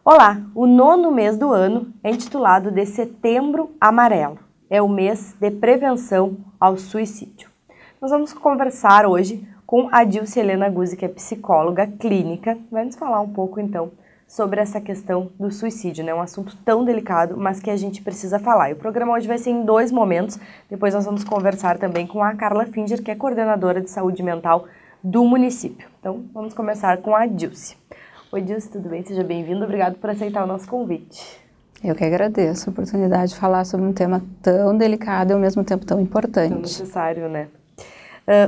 Olá, o 9º mês do ano é intitulado de Setembro Amarelo. É o mês de prevenção ao suicídio. Nós vamos conversar hoje com a Dilce Helena Guzzi, que é psicóloga clínica. Vai nos falar um pouco, então, sobre essa questão do suicídio, né? Um assunto tão delicado, mas que a gente precisa falar. E o programa hoje vai ser em 2 momentos. Depois nós vamos conversar também com a Carla Finger, que é coordenadora de saúde mental do município. Então, vamos começar com a Dilce. Oi, Dilce, tudo bem? Seja bem-vindo. Obrigado por aceitar o nosso convite. Eu que agradeço a oportunidade de falar sobre um tema tão delicado e ao mesmo tempo tão importante. Tão necessário, né?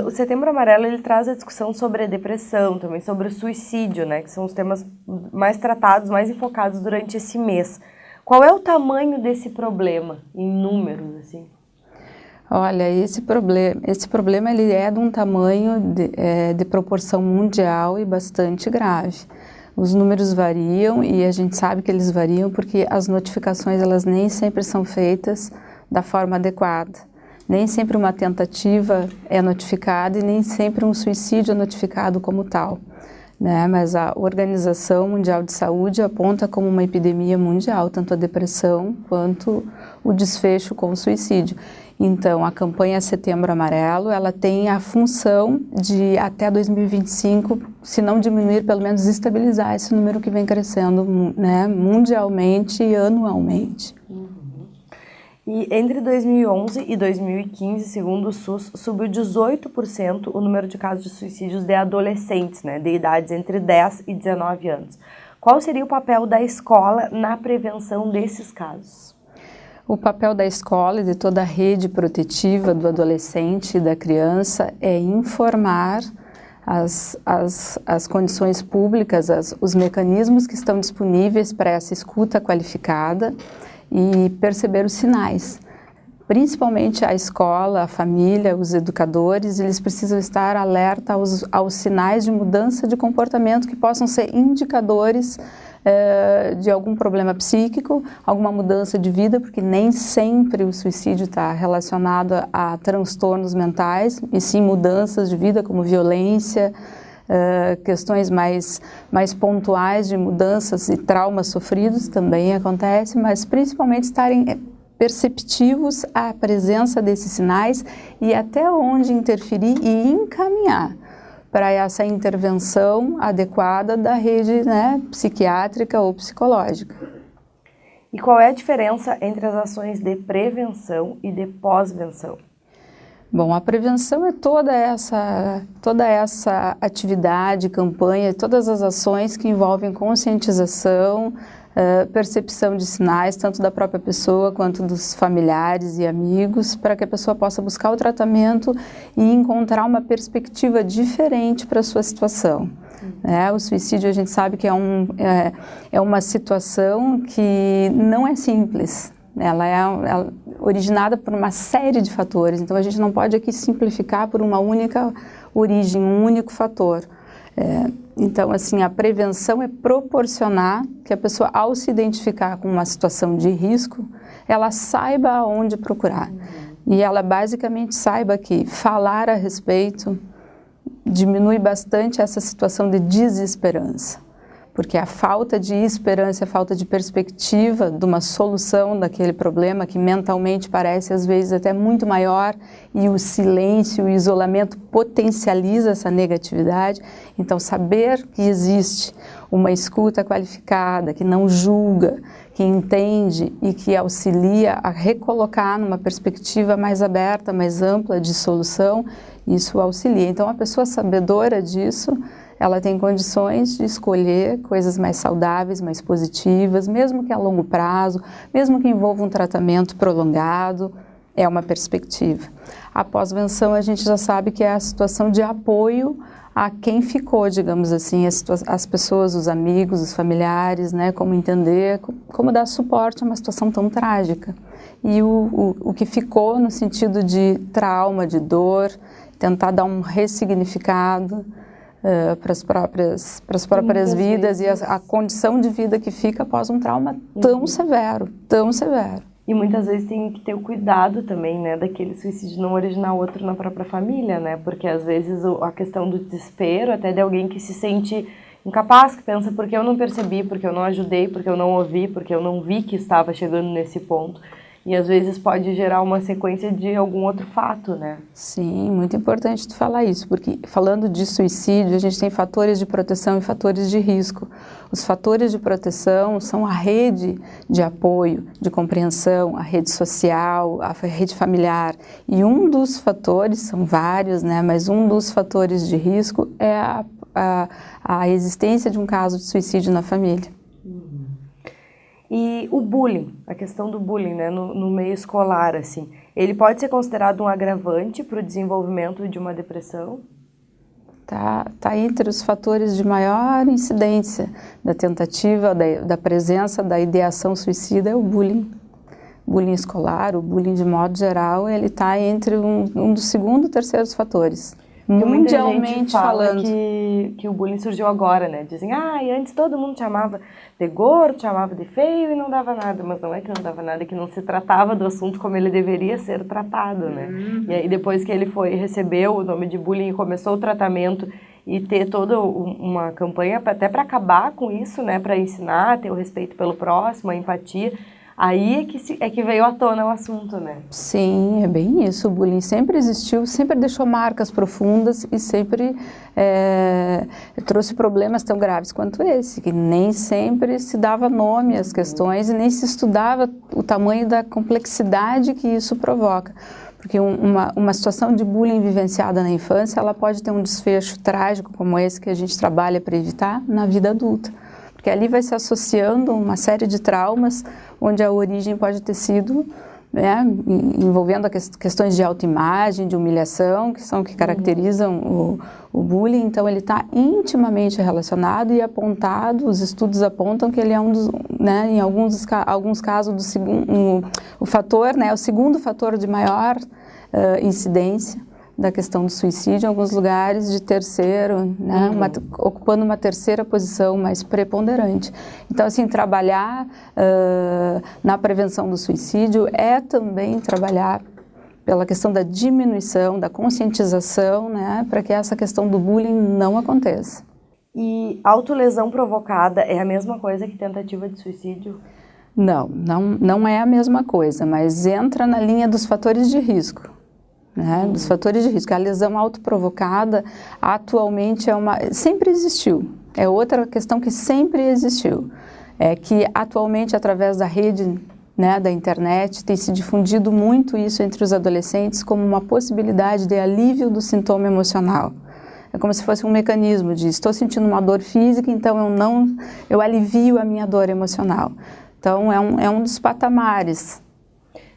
O Setembro Amarelo, ele traz a discussão sobre a depressão, também sobre o suicídio, né? Que são os temas mais tratados, mais enfocados durante esse mês. Qual é o tamanho desse problema, em números, assim? Olha, esse problema ele é de um tamanho de proporção mundial e bastante grave. Os números variam e a gente sabe que eles variam porque as notificações elas nem sempre são feitas da forma adequada. Nem sempre uma tentativa é notificada e nem sempre um suicídio é notificado como tal, né? Mas a Organização Mundial de Saúde aponta como uma epidemia mundial, tanto a depressão quanto o desfecho com o suicídio. Então, a campanha Setembro Amarelo, ela tem a função de, até 2025, se não diminuir, pelo menos estabilizar esse número que vem crescendo, né, mundialmente e anualmente. E entre 2011 e 2015, segundo o SUS, subiu 18% o número de casos de suicídios de adolescentes, né, de idades entre 10 e 19 anos. Qual seria o papel da escola na prevenção desses casos? O papel da escola e de toda a rede protetiva do adolescente e da criança é informar as condições públicas, os mecanismos que estão disponíveis para essa escuta qualificada e perceber os sinais. Principalmente a escola, a família, os educadores, eles precisam estar alerta aos sinais de mudança de comportamento que possam ser indicadores de algum problema psíquico, alguma mudança de vida, porque nem sempre o suicídio está relacionado a transtornos mentais, e sim mudanças de vida como violência, questões mais pontuais de mudanças e traumas sofridos também acontecem, mas principalmente estarem perceptivos à presença desses sinais e até onde interferir e encaminhar para essa intervenção adequada da rede, né, psiquiátrica ou psicológica. E qual é a diferença entre as ações de prevenção e de pós-venção? Bom, a prevenção é toda essa atividade, campanha, todas as ações que envolvem conscientização, percepção de sinais, tanto da própria pessoa quanto dos familiares e amigos, para que a pessoa possa buscar o tratamento e encontrar uma perspectiva diferente para a sua situação. O suicídio, a gente sabe que é uma situação que não é simples. Ela é originada por uma série de fatores, então a gente não pode aqui simplificar por uma única origem, um único fator. Então, assim, a prevenção é proporcionar que a pessoa, ao se identificar com uma situação de risco, ela saiba aonde procurar. E ela basicamente saiba que falar a respeito diminui bastante essa situação de desesperança. Porque a falta de esperança, a falta de perspectiva de uma solução daquele problema que mentalmente parece às vezes até muito maior e o silêncio, o isolamento potencializa essa negatividade. Então saber que existe uma escuta qualificada, que não julga, que entende e que auxilia a recolocar numa perspectiva mais aberta, mais ampla de solução, isso auxilia. Então a pessoa sabedora disso, ela tem condições de escolher coisas mais saudáveis, mais positivas, mesmo que a longo prazo, mesmo que envolva um tratamento prolongado, é uma perspectiva. A pós-venção a gente já sabe que é a situação de apoio a quem ficou, digamos assim, as pessoas, os amigos, os familiares, né, como entender, como dar suporte a uma situação tão trágica. E o que ficou no sentido de trauma, de dor, tentar dar um ressignificado, para as próprias vidas e a condição de vida que fica após um trauma tão severo, tão severo. E muitas vezes tem que ter o cuidado também, né, daquele suicídio não originar outro na própria família, né, porque às vezes a questão do desespero, até de alguém que se sente incapaz, que pensa porque eu não percebi, porque eu não ajudei, porque eu não ouvi, porque eu não vi que estava chegando nesse ponto. E às vezes pode gerar uma sequência de algum outro fato, né? Sim, muito importante tu falar isso, porque falando de suicídio, a gente tem fatores de proteção e fatores de risco. Os fatores de proteção são a rede de apoio, de compreensão, a rede social, a rede familiar. E um dos fatores, são vários, né, mas um dos fatores de risco é a existência de um caso de suicídio na família. E o bullying, a questão do bullying, né, no meio escolar, assim, ele pode ser considerado um agravante para o desenvolvimento de uma depressão? Tá entre os fatores de maior incidência da tentativa, da presença, da ideação suicida é o bullying. Bullying escolar, o bullying de modo geral, ele está entre um dos segundo e terceiros fatores. Mundialmente falando. Que o bullying surgiu agora, né? Dizem, e antes todo mundo chamava de gordo, chamava de feio e não dava nada. Mas não é que não dava nada, é que não se tratava do assunto como ele deveria ser tratado, né? E aí depois que ele recebeu o nome de bullying e começou o tratamento e ter toda uma campanha até para acabar com isso, né? Para ensinar, ter o respeito pelo próximo, a empatia. Aí é que veio à tona o assunto, né? Sim, é bem isso. O bullying sempre existiu, sempre deixou marcas profundas e sempre trouxe problemas tão graves quanto esse, que nem sempre se dava nome às questões e nem se estudava o tamanho da complexidade que isso provoca. Porque uma situação de bullying vivenciada na infância, ela pode ter um desfecho trágico como esse que a gente trabalha para evitar na vida adulta. Porque ali vai se associando uma série de traumas, onde a origem pode ter sido, né, envolvendo questões de autoimagem, de humilhação, que são que caracterizam o bullying. Então, ele está intimamente relacionado e apontado, os estudos apontam que ele é um dos, né, em alguns casos, o fator, né, o segundo fator de maior incidência da questão do suicídio, em alguns lugares de terceiro, né, ocupando uma terceira posição mais preponderante. Então, assim, trabalhar na prevenção do suicídio é também trabalhar pela questão da diminuição, da conscientização, né, para que essa questão do bullying não aconteça. E autolesão provocada é a mesma coisa que tentativa de suicídio? Não é a mesma coisa, mas entra na linha dos fatores de risco. Né, dos fatores de risco. A lesão autoprovocada atualmente sempre existiu. É outra questão que sempre existiu. É que atualmente, através da rede, né, da internet, tem se difundido muito isso entre os adolescentes como uma possibilidade de alívio do sintoma emocional. É como se fosse um mecanismo de estou sentindo uma dor física, então eu alivio a minha dor emocional. Então é um dos patamares.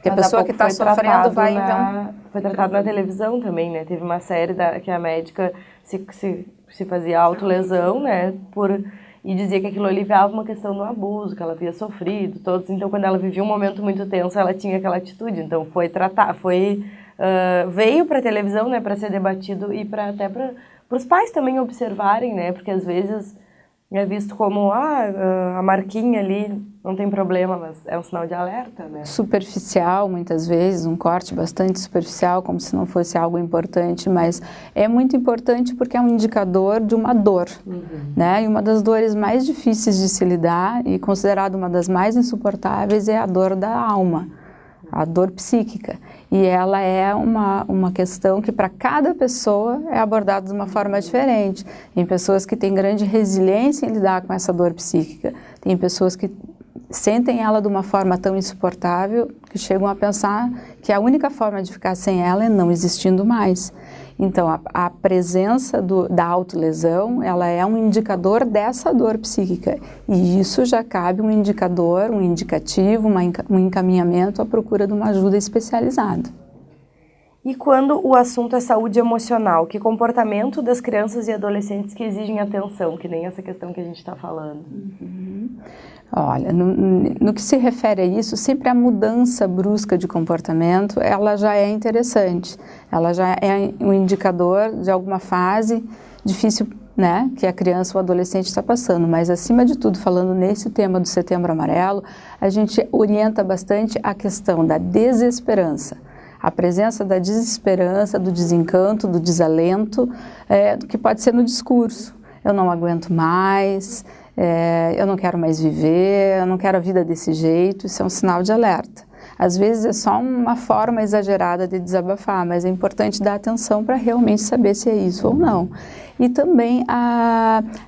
Que a pessoa que está sofrendo vai... Foi tratado na televisão também, né? Teve uma série que a médica se fazia autolesão, né? E dizia que aquilo aliviava uma questão do abuso, que ela havia sofrido, todos. Então, quando ela vivia um momento muito tenso, ela tinha aquela atitude. Então, veio para a televisão, né? Para ser debatido e até para os pais também observarem, né? Porque às vezes é visto como, a marquinha ali não tem problema, mas é um sinal de alerta, né? Superficial, muitas vezes, um corte bastante superficial, como se não fosse algo importante, mas é muito importante porque é um indicador de uma dor, né? E uma das dores mais difíceis de se lidar e considerada uma das mais insuportáveis é a dor da alma, a dor psíquica. E ela é uma questão que para cada pessoa é abordada de uma forma diferente. Tem pessoas que têm grande resiliência em lidar com essa dor psíquica, tem pessoas que sentem ela de uma forma tão insuportável que chegam a pensar que a única forma de ficar sem ela é não existindo mais. Então, a presença da autolesão, ela é um indicador dessa dor psíquica. E isso já cabe um indicador, um indicativo, um encaminhamento à procura de uma ajuda especializada. E quando o assunto é saúde emocional, que comportamento das crianças e adolescentes que exigem atenção, que nem essa questão que a gente está falando? Olha, no que se refere a isso, sempre a mudança brusca de comportamento, ela já é interessante. Ela já é um indicador de alguma fase difícil, né, que a criança ou adolescente está passando. Mas, acima de tudo, falando nesse tema do Setembro Amarelo, a gente orienta bastante a questão da desesperança. A presença da desesperança, do desencanto, do desalento, que pode ser no discurso. eu não aguento mais, eu não quero mais viver, eu não quero a vida desse jeito. Isso é um sinal de alerta. Às vezes é só uma forma exagerada de desabafar, mas é importante dar atenção para realmente saber se é isso ou não. E também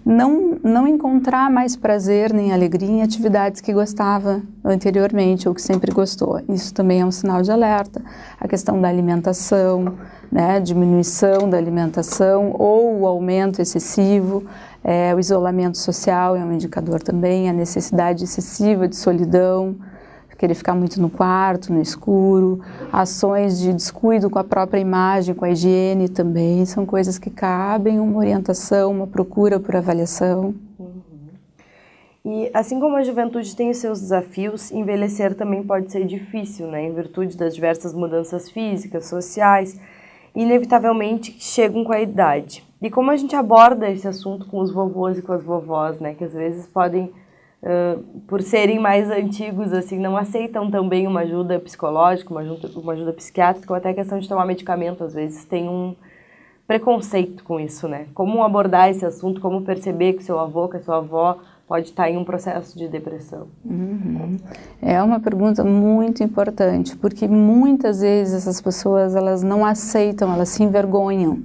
não encontrar mais prazer nem alegria em atividades que gostava anteriormente ou que sempre gostou. Isso também é um sinal de alerta. A questão da alimentação, né, diminuição da alimentação ou o aumento excessivo, o isolamento social é um indicador também, a necessidade excessiva de solidão, querer ficar muito no quarto, no escuro, ações de descuido com a própria imagem, com a higiene também, são coisas que cabem uma orientação, uma procura por avaliação. E assim como a juventude tem os seus desafios, envelhecer também pode ser difícil, né, em virtude das diversas mudanças físicas, sociais, inevitavelmente chegam com a idade. E como a gente aborda esse assunto com os vovôs e com as vovós, né, que às vezes podem, por serem mais antigos, assim, não aceitam também uma ajuda psicológica, uma ajuda psiquiátrica, ou até a questão de tomar medicamento, às vezes tem um preconceito com isso, né? Como abordar esse assunto, como perceber que seu avô, que a sua avó pode estar em um processo de depressão? É uma pergunta muito importante, porque muitas vezes essas pessoas, elas não aceitam, elas se envergonham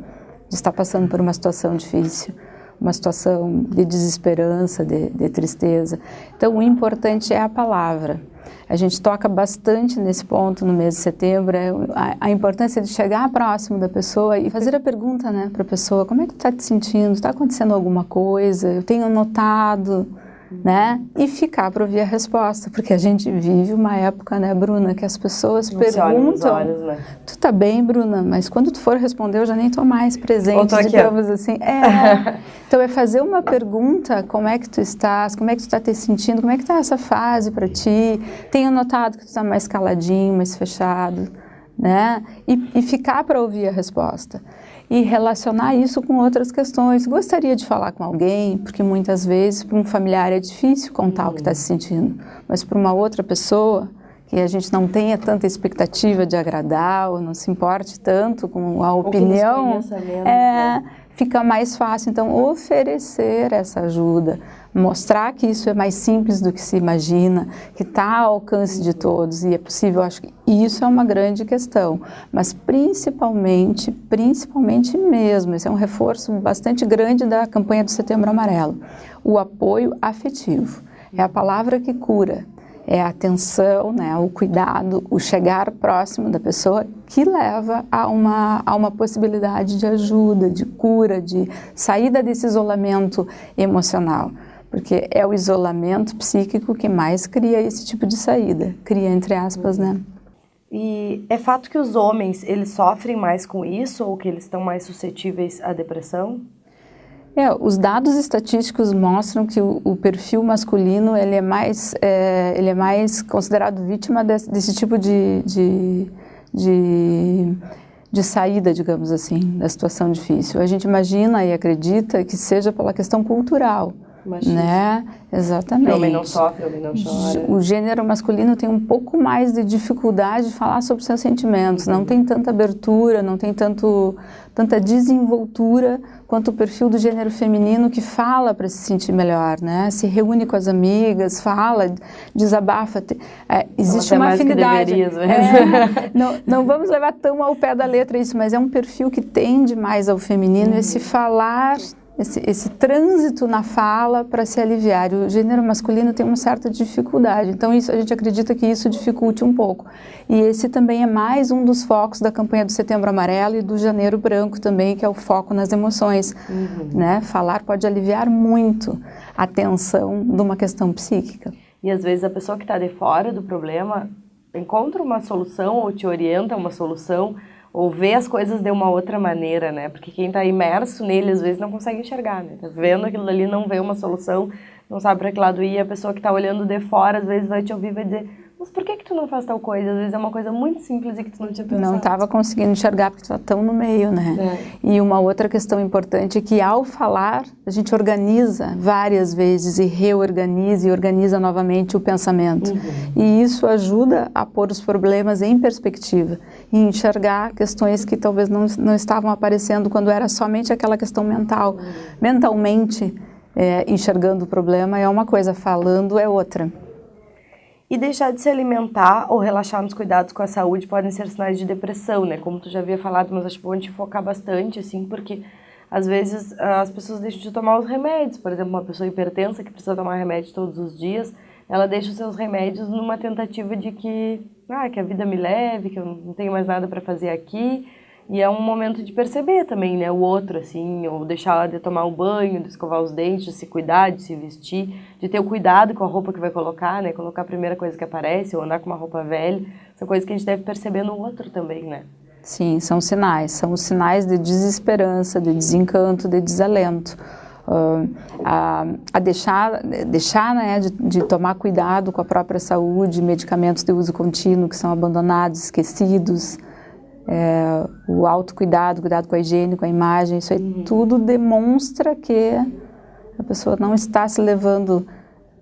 de estar passando por uma situação difícil, uma situação de desesperança, de tristeza. Então, o importante é a palavra. A gente toca bastante nesse ponto no mês de setembro, a importância de chegar próximo da pessoa e fazer a pergunta, né, para a pessoa: como é que tu está te sentindo? Está acontecendo alguma coisa? Eu tenho notado, né? E ficar para ouvir a resposta, porque a gente vive uma época, né, Bruna, que as pessoas perguntam: olhos, né? Tu tá bem, Bruna? Mas quando tu for responder, eu já nem tô mais presente, digamos assim. Então é fazer uma pergunta: como é que tu estás? Como é que tu tá te sentindo? Como é que tá essa fase para ti? Tenho notado que tu tá mais caladinho, mais fechado, né? E ficar para ouvir a resposta. E relacionar isso com outras questões. Gostaria de falar com alguém, porque muitas vezes para um familiar é difícil contar o que está se sentindo, mas para uma outra pessoa que a gente não tenha tanta expectativa de agradar ou não se importe tanto com a opinião, fica mais fácil. Então, oferecer essa ajuda, mostrar que isso é mais simples do que se imagina, que está ao alcance de todos e é possível. Acho que isso é uma grande questão, mas principalmente mesmo, esse é um reforço bastante grande da campanha do Setembro Amarelo, o apoio afetivo. É a palavra que cura. É a atenção, né, o cuidado, o chegar próximo da pessoa que leva a uma possibilidade de ajuda, de cura, de saída desse isolamento emocional. Porque é o isolamento psíquico que mais cria esse tipo de saída, cria entre aspas, né? E é fato que os homens, eles sofrem mais com isso ou que eles estão mais suscetíveis à depressão? Os dados estatísticos mostram que o perfil masculino ele é mais considerado vítima desse tipo de saída, digamos assim, da situação difícil. A gente imagina e acredita que seja pela questão cultural, né? Exatamente. O homem não sofre, o homem não chora. O gênero masculino tem um pouco mais de dificuldade de falar sobre seus sentimentos, não tem tanta abertura, não tem tanta desenvoltura quanto o perfil do gênero feminino, que fala para se sentir melhor, né? Se reúne com as amigas, fala, desabafa. Existe uma afinidade. Não vamos levar tão ao pé da letra isso, mas é um perfil que tende mais ao feminino, esse falar, esse trânsito na fala para se aliviar. O gênero masculino tem uma certa dificuldade, então a gente acredita que isso dificulte um pouco. E esse também é mais um dos focos da campanha do Setembro Amarelo e do Janeiro Branco também, que é o foco nas emoções. Né? Falar pode aliviar muito a tensão de uma questão psíquica. E às vezes a pessoa que está de fora do problema encontra uma solução ou te orienta a uma solução, ou vê as coisas de uma outra maneira, né? Porque quem está imerso nele, às vezes, não consegue enxergar, né? Tá vendo aquilo ali, não vê uma solução, não sabe para que lado ir. A pessoa que está olhando de fora, às vezes, vai te ouvir e vai dizer: mas por que tu não faz tal coisa? Às vezes é uma coisa muito simples e que tu não tinha pensado. Não estava conseguindo enxergar porque está tão no meio, né? E uma outra questão importante é que ao falar, a gente organiza várias vezes e reorganiza e organiza novamente o pensamento. E isso ajuda a pôr os problemas em perspectiva e enxergar questões que talvez não estavam aparecendo quando era somente aquela questão mental. Mentalmente, enxergando o problema é uma coisa, falando é outra. E deixar de se alimentar ou relaxar nos cuidados com a saúde podem ser sinais de depressão, né? Como tu já havia falado, mas acho bom te focar bastante, assim, porque às vezes as pessoas deixam de tomar os remédios. Por exemplo, uma pessoa hipertensa que precisa tomar remédio todos os dias, ela deixa os seus remédios numa tentativa de que a vida me leve, que eu não tenho mais nada para fazer aqui. E é um momento de perceber também, né, o outro, assim, ou deixar ela de tomar o banho, de escovar os dentes, de se cuidar, de se vestir, de ter o cuidado com a roupa que vai colocar, né, colocar a primeira coisa que aparece, ou andar com uma roupa velha, são coisas que a gente deve perceber no outro também, né. Sim, são os sinais de desesperança, de desencanto, de desalento. A deixar né, de tomar cuidado com a própria saúde, medicamentos de uso contínuo que são abandonados, esquecidos, o autocuidado, cuidado com a higiene, com a imagem, isso aí tudo demonstra que a pessoa não está se levando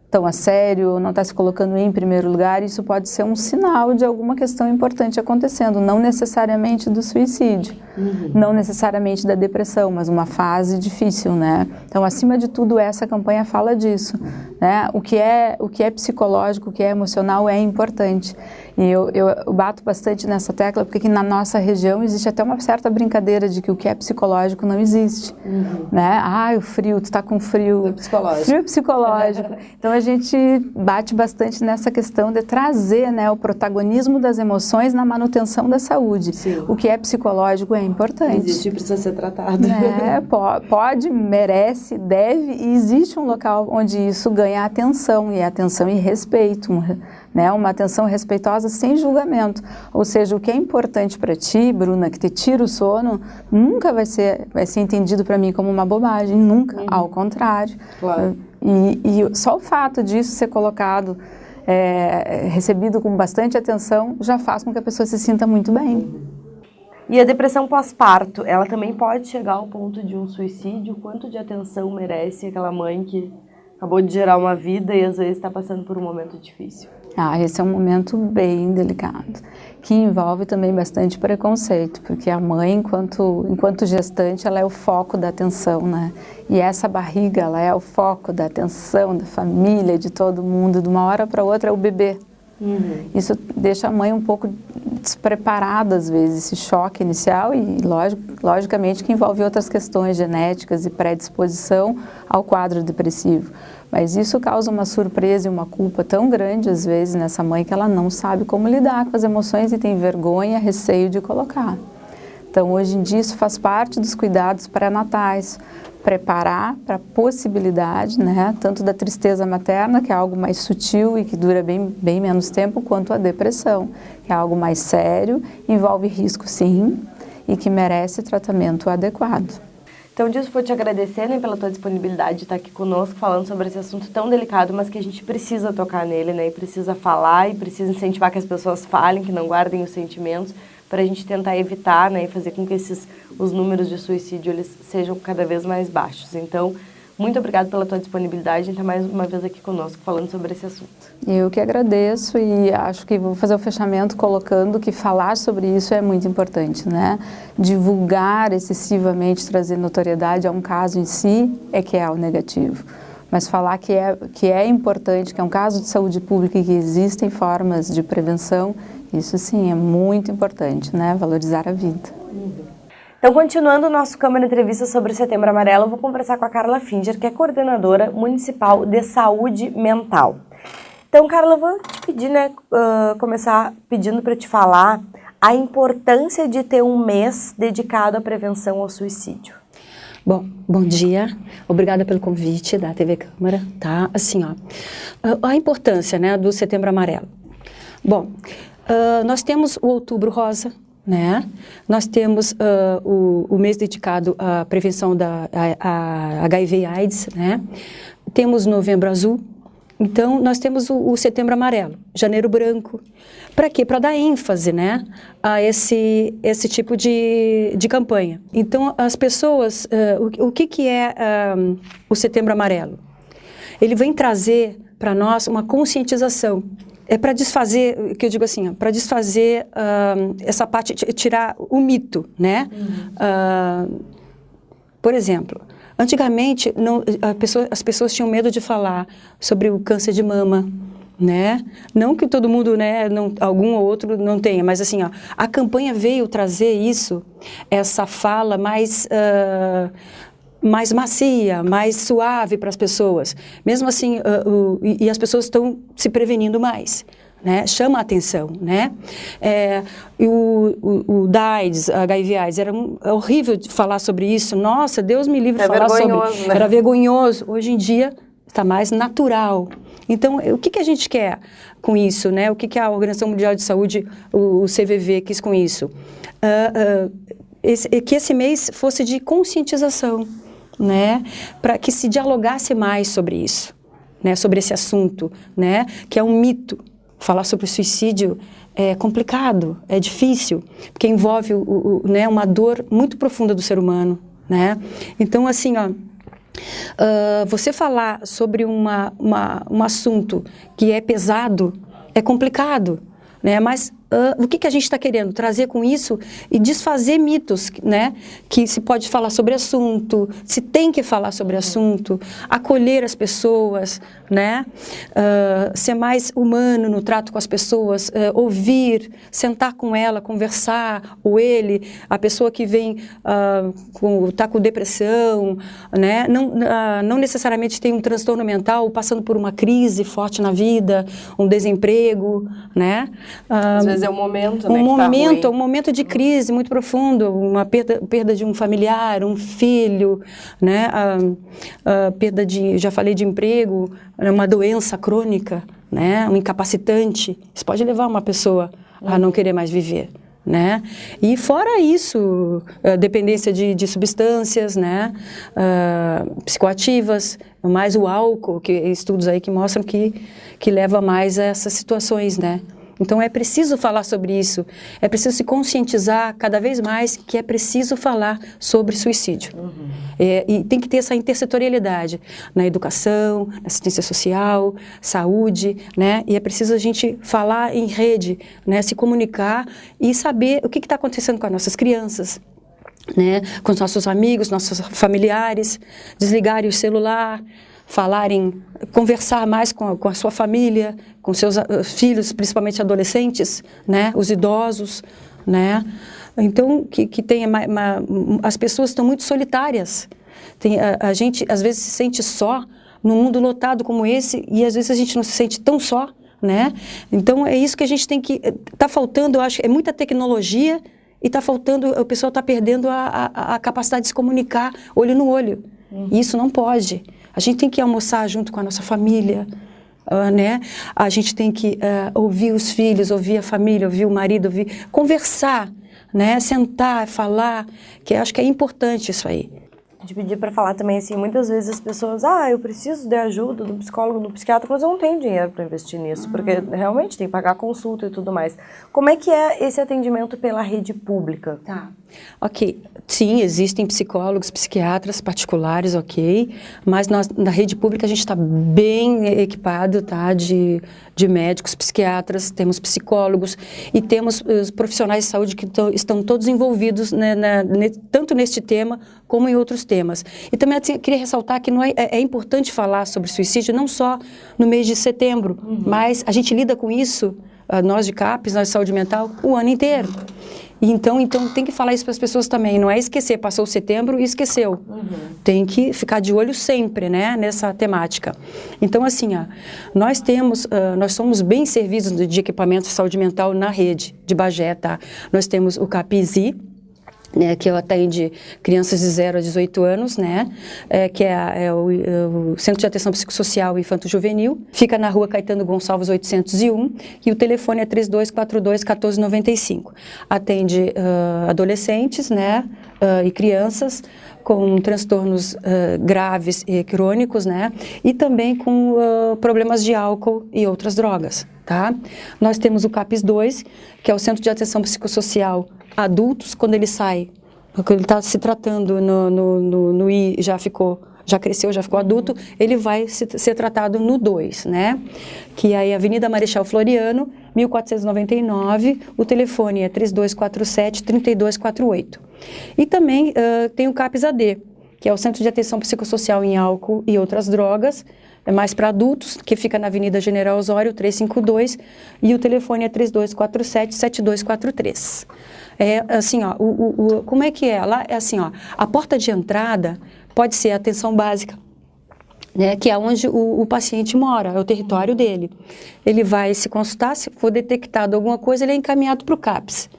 tão a sério, não está se colocando em primeiro lugar. Isso pode ser um sinal de alguma questão importante acontecendo, não necessariamente do suicídio, não necessariamente da depressão, mas uma fase difícil, né? Então, acima de tudo, essa campanha fala disso, né? O que é psicológico, o que é emocional é importante. E eu bato bastante nessa tecla, porque aqui na nossa região existe até uma certa brincadeira de que o que é psicológico não existe, né? O frio, tu tá com frio. É psicológico. Frio psicológico. Então a gente bate bastante nessa questão de trazer, né, o protagonismo das emoções na manutenção da saúde. Sim. O que é psicológico é importante. Existe e precisa ser tratado. Pode, merece, deve, e existe um local onde isso ganha atenção, e atenção e respeito, né, uma atenção respeitosa sem julgamento. Ou seja, o que é importante para ti, Bruna, que te tira o sono, nunca vai ser entendido para mim como uma bobagem, nunca, ao contrário. Claro. E só o fato disso ser colocado, recebido com bastante atenção, já faz com que a pessoa se sinta muito bem. E a depressão pós-parto, ela também pode chegar ao ponto de um suicídio? Quanto de atenção merece aquela mãe que acabou de gerar uma vida e às vezes está passando por um momento difícil? Esse é um momento bem delicado, que envolve também bastante preconceito, porque a mãe, enquanto gestante, ela é o foco da atenção, né? E essa barriga, ela é o foco da atenção, da família, de todo mundo. De uma hora para outra é o bebê. Isso deixa a mãe um pouco despreparada, às vezes, esse choque inicial, e logicamente que envolve outras questões genéticas e predisposição ao quadro depressivo. Mas isso causa uma surpresa e uma culpa tão grande, às vezes, nessa mãe, que ela não sabe como lidar com as emoções e tem vergonha, receio de colocar. Então, hoje em dia, isso faz parte dos cuidados pré-natais, preparar para a possibilidade, né, tanto da tristeza materna, que é algo mais sutil e que dura bem menos tempo, quanto a depressão, que é algo mais sério, envolve risco sim, e que merece tratamento adequado. Então, Dilson, vou te agradecer, né, pela tua disponibilidade de estar aqui conosco, falando sobre esse assunto tão delicado, mas que a gente precisa tocar nele, né, e precisa falar, e precisa incentivar que as pessoas falem, que não guardem os sentimentos, para a gente tentar evitar, né, e fazer com que os números de suicídio eles sejam cada vez mais baixos. Então, muito obrigada pela tua disponibilidade em estar mais uma vez aqui conosco falando sobre esse assunto. Eu que agradeço, e acho que vou fazer o fechamento colocando que falar sobre isso é muito importante, né? Divulgar excessivamente, trazer notoriedade a um caso em si que é o negativo. Mas falar que é importante, que é um caso de saúde pública e que existem formas de prevenção, isso sim é muito importante, né? Valorizar a vida. Então, continuando o nosso Câmara Entrevista sobre o Setembro Amarelo, eu vou conversar com a Carla Finger, que é coordenadora municipal de saúde mental. Então, Carla, eu vou te pedir, né, começar pedindo para te falar a importância de ter um mês dedicado à prevenção ao suicídio. Bom dia, obrigada pelo convite da TV Câmara, tá? Assim, a importância, né, do Setembro Amarelo. Nós temos o Outubro Rosa, né? Nós temos o mês dedicado à prevenção da HIV e AIDS, né? Temos Novembro Azul, Então, nós temos o Setembro Amarelo, Janeiro Branco. Para quê? Para dar ênfase, né, a esse tipo de campanha. Então, as pessoas, o que é o Setembro Amarelo? Ele vem trazer para nós uma conscientização. É para desfazer, que eu digo assim, para desfazer essa parte, tirar o mito, né? Por exemplo, antigamente as pessoas tinham medo de falar sobre o câncer de mama, né? Não que todo mundo, né, algum ou outro não tenha, mas assim, ó, a campanha veio trazer isso, essa fala mais macia, mais suave para as pessoas. Mesmo assim, e as pessoas estão se prevenindo mais, né? Chama a atenção, né? E o AIDS, HIV/AIDS, era horrível de falar sobre isso. Nossa, Deus me livre de falar sobre. Né? Era vergonhoso. Hoje em dia está mais natural. Então, o que a gente quer com isso, né? O que a Organização Mundial de Saúde, o CVV, quis com isso? Que esse mês fosse de conscientização, né? Para que se dialogasse mais sobre isso, né? Sobre esse assunto, né? Que é um mito. Falar sobre o suicídio é complicado, é difícil, porque envolve né, uma dor muito profunda do ser humano, né? Então, assim, ó, você falar sobre um assunto que é pesado é complicado, né? Mas o que a gente está querendo? Trazer com isso e desfazer mitos, né? Que se pode falar sobre assunto, se tem que falar sobre assunto, acolher as pessoas, né? Ser mais humano no trato com as pessoas, ouvir, sentar com ela, conversar, ou ele, a pessoa que vem tá com depressão, né? Não necessariamente tem um transtorno mental, passando por uma crise forte na vida, um desemprego, né? Às vezes é um momento, né, um momento de crise muito profundo, uma perda de um familiar, um filho, né? Perda já falei de emprego, uma doença crônica, né? Um incapacitante. Isso pode levar uma pessoa a não querer mais viver, né? E fora isso, dependência de substâncias, né? Psicoativas, mais o álcool, que estudos aí que mostram que leva mais a essas situações, né? Então é preciso falar sobre isso, é preciso se conscientizar cada vez mais que é preciso falar sobre suicídio. E tem que ter essa intersetorialidade na educação, na assistência social, saúde, né? E é preciso a gente falar em rede, né? Se comunicar e saber o que está acontecendo com as nossas crianças, né? Com os nossos amigos, nossos familiares, desligarem o celular, conversar mais com a sua família, com seus filhos, principalmente adolescentes, né? Os idosos, né? Então, que tenha as pessoas estão muito solitárias. A gente, às vezes, se sente só num mundo lotado como esse e, às vezes, a gente não se sente tão só, né? Então, é isso que a gente tem que... Está faltando, eu acho, é muita tecnologia e está faltando, o pessoal está perdendo a capacidade de se comunicar olho no olho. E isso não pode. A gente tem que almoçar junto com a nossa família, né? A gente tem que ouvir os filhos, ouvir a família, ouvir o marido, conversar, né? Sentar, falar, que eu acho que é importante isso aí. De pedir para falar também, assim, muitas vezes as pessoas, eu preciso de ajuda do psicólogo, do psiquiatra, mas eu não tenho dinheiro para investir nisso, porque realmente tem que pagar consulta e tudo mais. Como é que é esse atendimento pela rede pública? Tá. Ok, sim, existem psicólogos, psiquiatras particulares, ok, mas na rede pública a gente está bem equipado, tá, de médicos, psiquiatras, temos psicólogos e temos os profissionais de saúde que estão todos envolvidos, né, tanto neste tema como em outros temas. E também eu queria ressaltar que é importante falar sobre suicídio não só no mês de setembro, mas a gente lida com isso, nós de CAPES, nós de saúde mental, o ano inteiro. Então tem que falar isso para as pessoas também, não é esquecer, passou setembro e esqueceu. Tem que ficar de olho sempre, né, nessa temática. Então, assim, nós somos bem servidos de equipamento de saúde mental na rede de Bagé, tá? Nós temos o CAPES-I, né, que atende crianças de 0 a 18 anos, né, que é o Centro de Atenção Psicossocial Infanto-Juvenil, fica na Rua Caetano Gonçalves 801 e o telefone é 3242-1495. Atende adolescentes, né, e crianças com transtornos graves e crônicos, né, e também com problemas de álcool e outras drogas, tá? Nós temos o CAPS 2, que é o Centro de Atenção Psicossocial Adultos, quando ele sai, quando ele está se tratando no I, já cresceu, já ficou adulto, ele vai ser tratado no 2, né? Que é a Avenida Marechal Floriano, 1499, o telefone é 3247-3248. E também tem o CAPS AD, que é o Centro de Atenção Psicossocial em Álcool e Outras Drogas, é mais para adultos, que fica na Avenida General Osório, 352, e o telefone é 3247-7243. É assim, ó, como é que é? Lá é assim, ó, a porta de entrada pode ser a atenção básica, né, que é onde o paciente mora, é o território dele. Ele vai se consultar, se for detectado alguma coisa, ele é encaminhado para o CAPS,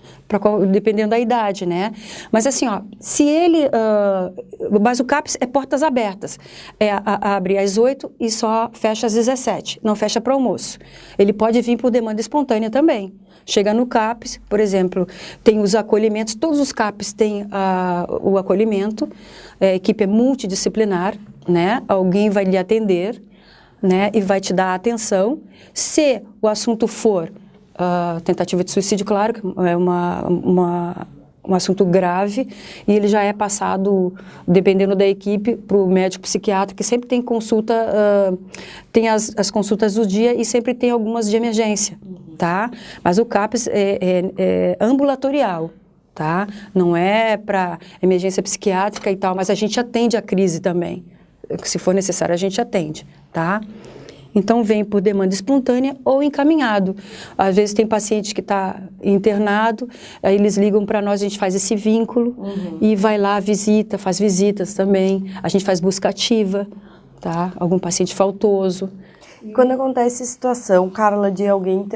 dependendo da idade, né? Mas assim, ó, se ele... mas o CAPS é portas abertas. Abre às 8 e só fecha às 17, não fecha para almoço. Ele pode vir por demanda espontânea também. Chega no CAPS, por exemplo, tem os acolhimentos, todos os CAPS têm o acolhimento, a equipe é multidisciplinar, né? Alguém vai lhe atender, né? E vai te dar atenção. Se o assunto for tentativa de suicídio, claro que é um assunto grave, e ele já é passado, dependendo da equipe, para o médico psiquiatra, que sempre tem consulta, tem as consultas do dia e sempre tem algumas de emergência, tá? Mas o CAPS é ambulatorial, tá? Não é para emergência psiquiátrica e tal, mas a gente atende a crise também. Se for necessário, a gente atende, tá? Então, vem por demanda espontânea ou encaminhado. Às vezes tem paciente que está internado, aí eles ligam para nós, a gente faz esse vínculo e vai lá, visita, faz visitas também. A gente faz busca ativa, tá? Algum paciente faltoso. Quando acontece situação, Carla, de alguém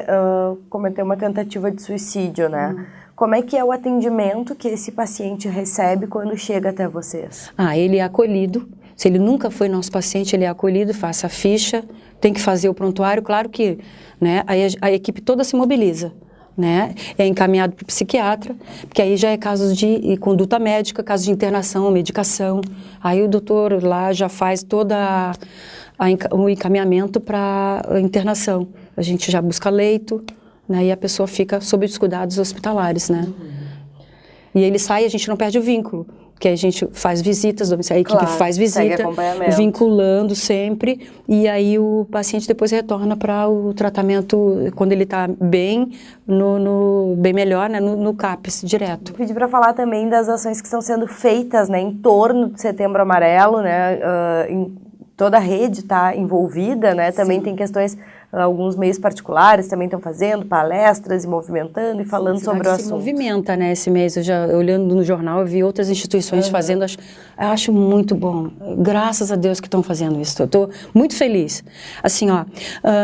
cometer uma tentativa de suicídio, né? Como é que é o atendimento que esse paciente recebe quando chega até vocês? Ele é acolhido. Se ele nunca foi nosso paciente, ele é acolhido, faça a ficha, tem que fazer o prontuário, claro que, né, aí a equipe toda se mobiliza, né, é encaminhado para o psiquiatra, porque aí já é caso de conduta médica, caso de internação, medicação, aí o doutor lá já faz toda o encaminhamento para a internação, a gente já busca leito, né, e a pessoa fica sob os cuidados hospitalares, né. E ele sai e a gente não perde o vínculo, que a gente faz visitas, a equipe faz visita, vinculando sempre, e aí o paciente depois retorna para o tratamento, quando ele está bem, bem melhor, né, no CAPS direto. Pedi para falar também das ações que estão sendo feitas, né, em torno do Setembro Amarelo, né, toda a rede está envolvida, né, também tem questões... Alguns meios particulares também estão fazendo palestras e movimentando e falando sobre o assunto. Se movimenta, né, esse mês. Eu já, olhando no jornal, eu vi outras instituições fazendo. Eu acho muito bom. Graças a Deus que estão fazendo isso. Eu estou muito feliz. Assim, ó,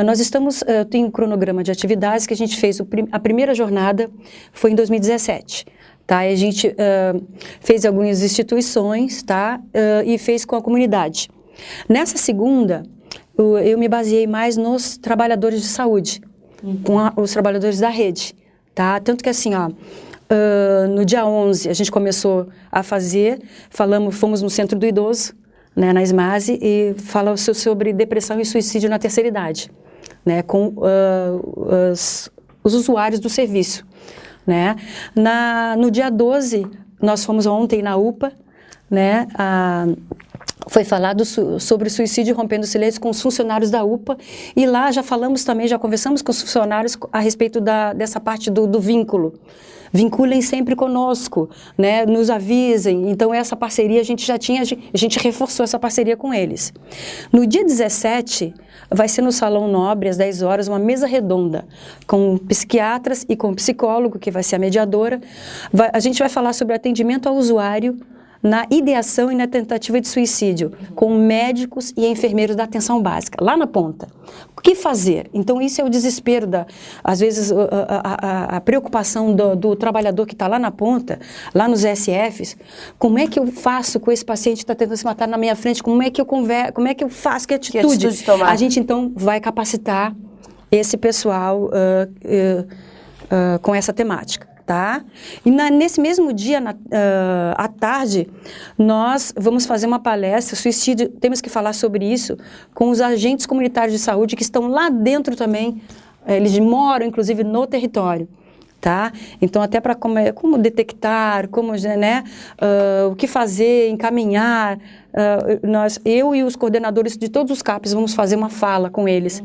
nós estamos... Eu tenho um cronograma de atividades que a gente fez. A primeira jornada foi em 2017. Tá? E a gente fez algumas instituições, tá? E fez com a comunidade. Nessa segunda... Eu me baseei mais nos trabalhadores de saúde, com os trabalhadores da rede, tá? Tanto que assim, ó, no dia 11 a gente começou a fazer, fomos no Centro do Idoso, né, na SMASE, e falamos sobre depressão e suicídio na terceira idade, né, com os usuários do serviço, né? No dia 12, nós fomos ontem na UPA, né, foi falado sobre suicídio rompendo o silêncio com os funcionários da UPA, e lá já falamos também, já conversamos com os funcionários a respeito dessa parte do vínculo. Vinculem sempre conosco, né? Nos avisem. Então essa parceria a gente já tinha, a gente reforçou essa parceria com eles. No dia 17, vai ser no Salão Nobre, às 10 horas, uma mesa redonda com psiquiatras e com psicólogo, que vai ser a mediadora. A gente vai falar sobre atendimento ao usuário na ideação e na tentativa de suicídio, com médicos e enfermeiros da atenção básica, lá na ponta. O que fazer? Então, isso é o desespero, às vezes, a preocupação do trabalhador que está lá na ponta, lá nos SFs. Como é que eu faço com esse paciente que está tentando se matar na minha frente? Como é que eu converso? Como é que eu faço? Que atitude tomar? A gente, então, vai capacitar esse pessoal com essa temática. Tá? E nesse mesmo dia, à tarde, nós vamos fazer uma palestra, suicídio, temos que falar sobre isso, com os agentes comunitários de saúde que estão lá dentro também, eles moram inclusive no território. Tá? Então, até para como detectar, como, né, o que fazer, encaminhar, eu e os coordenadores de todos os CAPs vamos fazer uma fala com eles,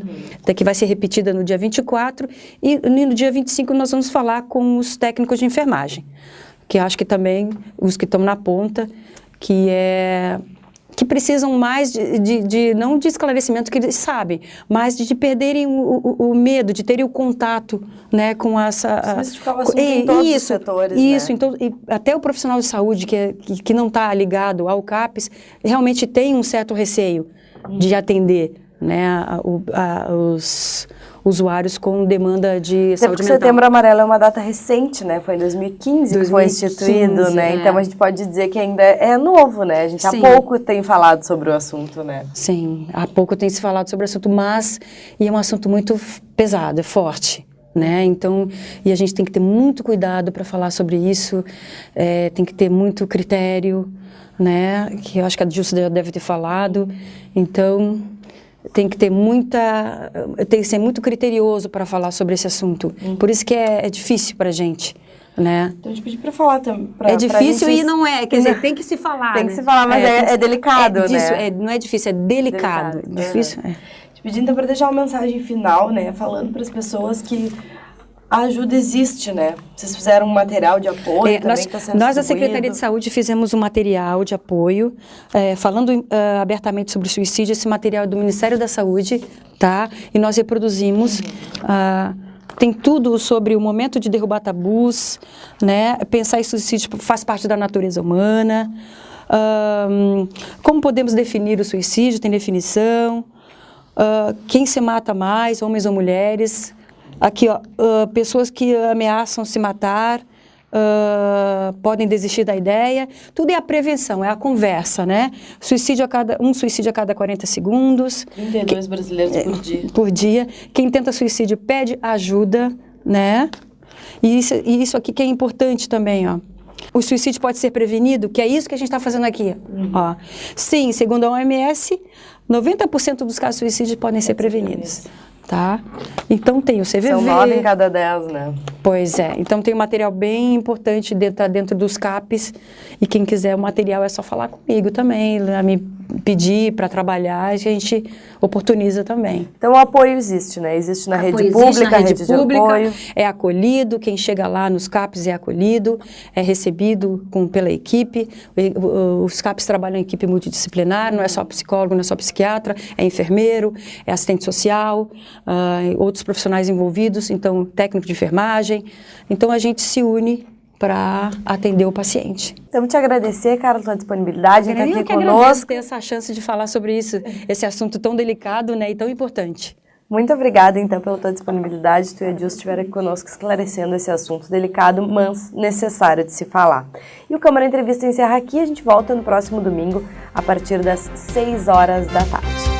que vai ser repetida no dia 24 e no dia 25 nós vamos falar com os técnicos de enfermagem, que acho que também, os que estão na ponta, que precisam mais não de esclarecimento, que eles sabem, mas de perderem o medo, de terem o contato, né, com essa... em todos os setores, isso, né? Então, e até o profissional de saúde que não está ligado ao CAPS, realmente tem um certo receio de atender, né, os usuários com demanda de saúde mental. Setembro Amarelo é uma data recente, né? Foi em 2015 que foi instituído, né? Então a gente pode dizer que ainda é novo, né? A gente há pouco tem falado sobre o assunto, né? Sim, há pouco tem se falado sobre o assunto, mas é um assunto muito pesado, é forte. Né? Então, e a gente tem que ter muito cuidado para falar sobre isso, tem que ter muito critério, né? Que eu acho que a Dilce já deve ter falado. Então, tem que ter tem que ser muito criterioso para falar sobre esse assunto. Por isso que é difícil para a gente, né? Então, a gente pediu para falar também. É difícil e não é, quer dizer, tem que se falar. Tem que se falar, mas é delicado, né? Não é difícil, é delicado. Difícil, Te pedindo então para deixar uma mensagem final, né? Falando para as pessoas que a ajuda existe, né? Vocês fizeram um material de apoio também que está sendo Nós, da Secretaria de Saúde, fizemos um material de apoio, falando abertamente sobre o suicídio. Esse material é do Ministério da Saúde, tá? E nós reproduzimos. Tem tudo sobre o momento de derrubar tabus, né? Pensar em suicídio faz parte da natureza humana. Como podemos definir o suicídio? Tem definição. Quem se mata mais, homens ou mulheres? Aqui, ó, pessoas que ameaçam se matar, podem desistir da ideia. Tudo é a prevenção, é a conversa, né? Um suicídio a cada 40 segundos. 32 brasileiros por dia. Por dia. Quem tenta suicídio pede ajuda, né? E isso aqui que é importante também, ó. O suicídio pode ser prevenido, que é isso que a gente está fazendo aqui. Ó. Sim, segundo a OMS, 90% dos casos de suicídio podem ser prevenidos. Tá? Então tem o CVV. São 9 em cada 10, né? Pois é. Então tem um material bem importante dentro dos CAPs. E quem quiser o material é só falar comigo também, me pedir para trabalhar, a gente oportuniza também. Então o apoio existe, né? Existe na rede pública, rede de apoio. É acolhido, quem chega lá nos CAPs é acolhido, é recebido pela equipe. Os CAPs trabalham em equipe multidisciplinar, não é só psicólogo, não é só psiquiatra, é enfermeiro, é assistente social, outros profissionais envolvidos, então técnico de enfermagem. Então a gente se une para atender o paciente. Então, te agradecer, Carla, pela disponibilidade em estar aqui conosco. Eu agradeço ter essa chance de falar sobre isso, esse assunto tão delicado, né, e tão importante. Muito obrigada, então, pela tua disponibilidade. Tu e a Dilce estiveram aqui conosco esclarecendo esse assunto delicado, mas necessário de se falar. E o Câmara Entrevista encerra aqui. A gente volta no próximo domingo, a partir das 6 horas da tarde.